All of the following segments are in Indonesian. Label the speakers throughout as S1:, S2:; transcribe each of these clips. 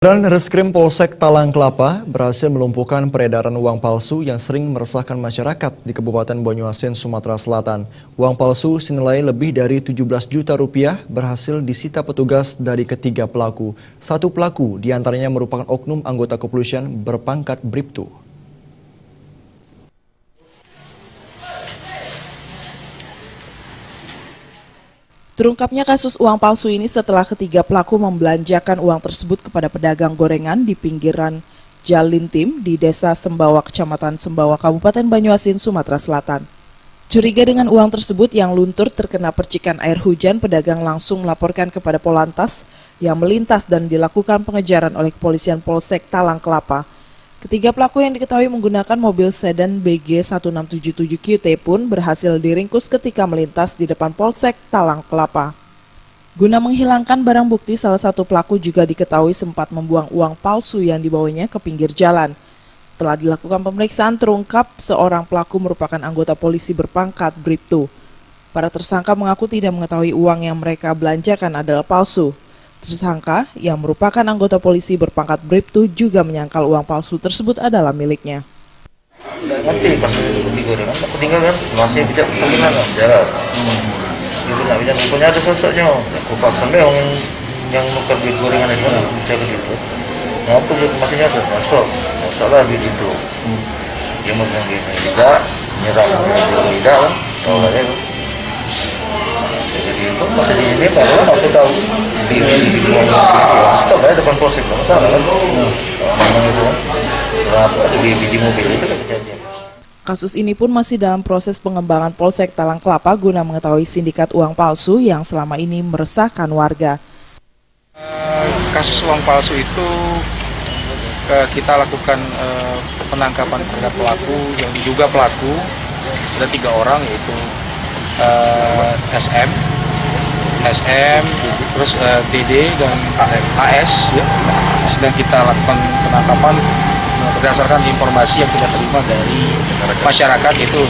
S1: Dan Reskrim Polsek Talang Kelapa berhasil melumpuhkan peredaran uang palsu yang sering meresahkan masyarakat di Kabupaten Banyuasin, Sumatera Selatan. Uang palsu senilai lebih dari 17 juta rupiah berhasil disita petugas dari ketiga pelaku. Satu pelaku diantaranya merupakan oknum anggota kepolisian berpangkat Bribtu.
S2: Terungkapnya kasus uang palsu ini setelah ketiga pelaku membelanjakan uang tersebut kepada pedagang gorengan di pinggiran Jalintim di Desa Sembawa, Kecamatan Sembawa, Kabupaten Banyuasin, Sumatera Selatan. Curiga dengan uang tersebut yang luntur terkena percikan air hujan, pedagang langsung melaporkan kepada Polantas yang melintas dan dilakukan pengejaran oleh kepolisian Polsek Talang Kelapa. Ketiga pelaku yang diketahui menggunakan mobil sedan BG 1677 QT pun berhasil diringkus ketika melintas di depan Polsek Talang Kelapa. Guna menghilangkan barang bukti, salah satu pelaku juga diketahui sempat membuang uang palsu yang dibawanya ke pinggir jalan. Setelah dilakukan pemeriksaan, terungkap seorang pelaku merupakan anggota polisi berpangkat Bribtu. Para tersangka mengaku tidak mengetahui uang yang mereka belanjakan adalah palsu. Tersangka yang merupakan anggota polisi berpangkat Bribtu juga menyangkal uang palsu tersebut adalah miliknya.
S3: Tidak ngerti pas di gorengan, aku tinggal kan masih bisa pemilihan jalan. Gitu nggak bisa, pokoknya ada sosoknya. Aku paksa yang nukar di gorengan itu kan bisa begitu. Ngapa dia masih nyasar, masuk lah di itu. Dia mau bilang gini, tidak nyerah, tidak kan, tahu aja kan. Jadi itu masih di ini baru aku tahu di stop ya depan polsek nggak masalah kan, memang itu berapa di mobil itu kan kejadian.
S2: Kasus ini pun masih dalam proses pengembangan Polsek Talang Kelapa guna mengetahui sindikat uang palsu yang selama ini meresahkan warga.
S4: Kasus uang palsu itu kita lakukan penangkapan terhadap pelaku yang diduga pelaku, ada 3 orang yaitu SM, terus DD dan AS, ya. Sedang kita lakukan penangkapan berdasarkan informasi yang kita terima dari masyarakat, yaitu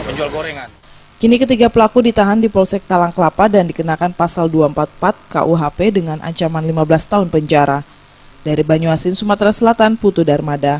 S4: penjual gorengan.
S2: Kini ketiga pelaku ditahan di Polsek Talang Kelapa dan dikenakan pasal 244 KUHP dengan ancaman 15 tahun penjara. Dari Banyuasin, Sumatera Selatan, Putu Darmada.